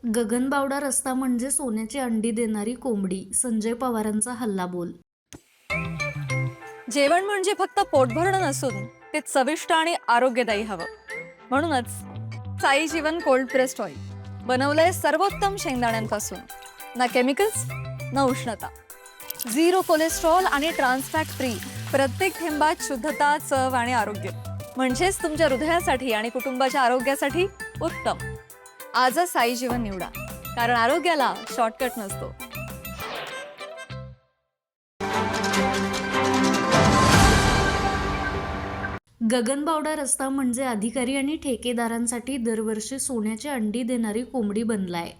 गगनबावडा रस्ता म्हणजे सोन्याची अंडी देणारी कोंबडी. संजय पवारांचा हल्लाबोल. जेवण म्हणजे फक्त पोटभरणं नसून ते चविष्ट आणि आरोग्यदायी हवं. म्हणूनच साई जीवन कोल्ड प्रेस्ड ऑइल बनवलंय सर्वोत्तम शेंगदाण्यांपासून. ना केमिकल्स ना उष्णता, झिरो कोलेस्ट्रॉल आणि ट्रान्सफॅट फ्री. प्रत्येक थेंबात शुद्धता, चव आणि आरोग्य. म्हणजेच तुमच्या हृदयासाठी आणि कुटुंबाच्या आरोग्यासाठी उत्तम. आजच साई जीवन निवडा, कारण आरोग्याला शॉर्टकट नसतो. गगनबावडा रस्ता म्हणजे अधिकारी आणि ठेकेदारांसाठी दरवर्षी सोन्याची अंडी देणारी कोंबडी बनलाय,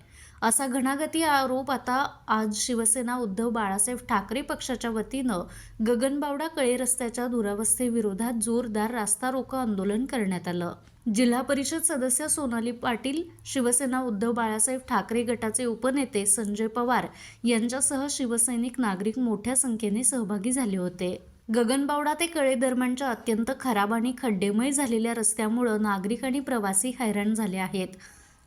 असा घणाघाती आरोप आता आज शिवसेना उद्धव बाळासाहेब ठाकरे पक्षाच्या वतीनं गगनबावडा कळे रस्त्याच्या दुरावस्थेविरोधात जोरदार रास्ता रोको आंदोलन करण्यात आलं. जिल्हा परिषद सदस्य सोनाली पाटील, शिवसेना उद्धव बाळासाहेब ठाकरे गटाचे उपनेते संजय पवार यांच्यासह शिवसैनिक, नागरिक मोठ्या संख्येने सहभागी झाले होते. गगनबावडा ते कळे दरम्यानच्या अत्यंत खराब आणि खड्डेमय झालेल्या रस्त्यामुळे नागरिक आणि प्रवासी हैराण झाले आहेत.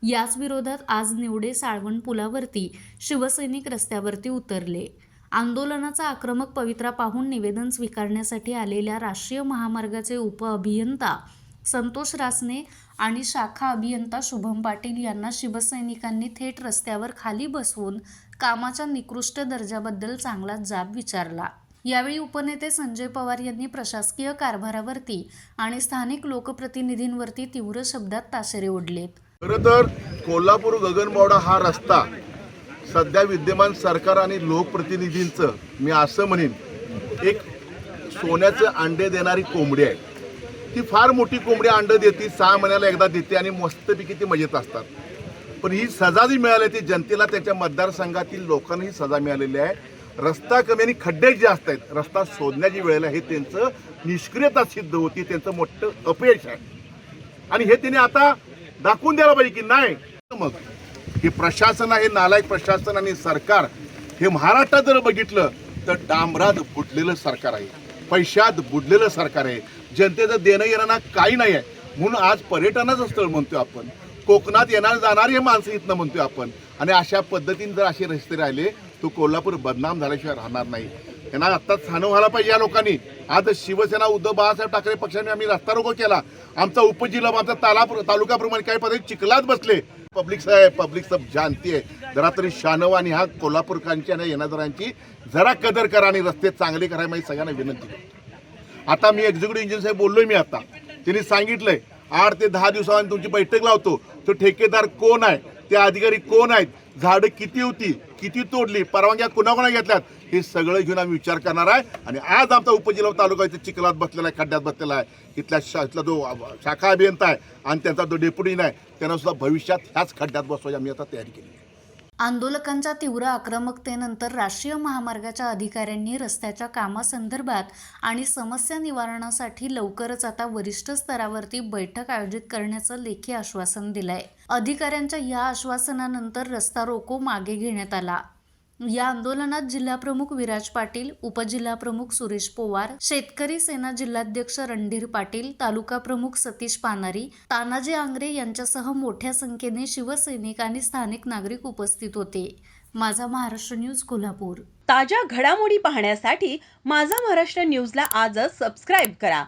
याच विरोधात आज निवडे साळवण पुलावरती शिवसैनिक रस्त्यावरती उतरले. आंदोलनाचा आक्रमक पवित्रा पाहून निवेदन स्वीकारण्यासाठी आलेल्या राष्ट्रीय महामार्गाचे उपअभियंता संतोष रासने आणि शाखा अभियंता शुभम पाटील यांना शिवसैनिकांनी थेट रस्त्यावर खाली बसवून कामाच्या निकृष्ट दर्जाबद्दल चांगला जाब विचारला. यावेळी उपनेते संजय पवार यांनी प्रशासकीय कारभारावरती आणि स्थानिक लोकप्रतिनिधींवरती तीव्र शब्दात ताशेरे ओढलेत. खरं तर कोल्हापूर गगनबावडा हा रस्ता सध्या विद्यमान सरकार आणि लोकप्रतिनिधींचं, मी असं म्हणेन, एक सोन्याचं अंडे देणारी कोंबडी आहे. ती फार मोठी कोंबडी अंडे देते, 6 महिन्याला एकदा देते आणि मस्तपैकी ती मजेत असतात. पण ही सजा जी मिळाली ती जनतेला, त्याच्या मतदारसंघातील लोकांना ही सजा मिळालेली आहे. रस्ता कमी आणि खड्डे जास्त आहेत. रस्ता शोधण्याची वेळेला हे त्यांचं निष्क्रियता सिद्ध होती, त्यांचं मोठं अपयश आहे. आणि हे त्यांनी आता दाखवून द्यायला पाहिजे की नाही. मग हे प्रशासन आहे, नालायक प्रशासन आणि सरकार, हे महाराष्ट्रात जर बघितलं तर डांबरात बुडलेलं सरकार आहे, पैशात बुडलेलं सरकार आहे. जनतेचं देणं येणं काही नाही आहे. म्हणून आज पर्यटनाचं स्थळ म्हणतोय आपण, कोकणात येणार जाणारी हे माणसं इथनं म्हणतोय आपण. आणि अशा पद्धतीने जर असे रस्ते राहिले तो कोल्हापूर बदनाम झाल्याशिवाय राहणार नाही. त्यांना आत्ताच ठाणं व्हायला पाहिजे या लोकांनी. आज शिवसेना उद्धव बाळासाहेब ठाकरे पक्षाने आम्ही रस्ता रोको केला. आमचा उपजिल्हा, आमचा तालुकाप्रमाणे काही पद्धती चिखलात बसले. पब्लिक सब जानती आहे. जरा तरी शानवा आणि ह्या कोल्हापूरकरांची आणि येणाऱ्यांची जरा कदर करा आणि रस्ते चांगले करा, माझी सगळ्यांना विनंती करतो. आता मी एक्झिक्युटिव्ह इंजिनियर साहेब बोललोय, मी आता त्यांनी सांगितलंय 8 ते 10 दिवसांनी तुमची बैठक लावतो. तो ठेकेदार कोण आहे, ते अधिकारी कोण आहेत, झाडं किती होती, किती तोडली, परवानग्या कुणाकोणा घेतल्यात, हे सगळं घेऊन आम्ही विचार करणार आहे. आणि आज आमचा उपजिल्हा तालुका इथे चिखलात बसलेला आहे, खड्ड्यात बसलेला आहे. इथला जो शाखा अभियंता आहे आणि त्यांचा जो डेप्युटी आहे, त्यांना सुद्धा भविष्यात ह्याच खड्ड्यात बसवायची आम्ही आता तयारी केली. आंदोलकांच्या तीव्र आक्रमकतेनंतर राष्ट्रीय महामार्गाच्या अधिकाऱ्यांनी रस्त्याच्या कामासंदर्भात आणि समस्या निवारणासाठी लवकरच आता वरिष्ठ स्तरावरती बैठक आयोजित करण्याचं लेखी आश्वासन दिलंय. अधिकाऱ्यांच्या या आश्वासनानंतर रस्ता रोको मागे घेण्यात आला. या आंदोलनात जिल्हाप्रमुख विराज पाटील, उपजिल्हाप्रमुख सुरेश पोवार, शेतकरी सेना जिल्हाध्यक्ष रणधीर पाटील, तालुका प्रमुख सतीश पानारी, तानाजी आंग्रे यांच्यासह मोठ्या संख्येने शिवसैनिक आणि स्थानिक नागरिक उपस्थित होते. माझा महाराष्ट्र न्यूज, कोल्हापूर. ताज्या घडामोडी पाहण्यासाठी माझा महाराष्ट्र न्यूजला आजच सबस्क्राईब करा.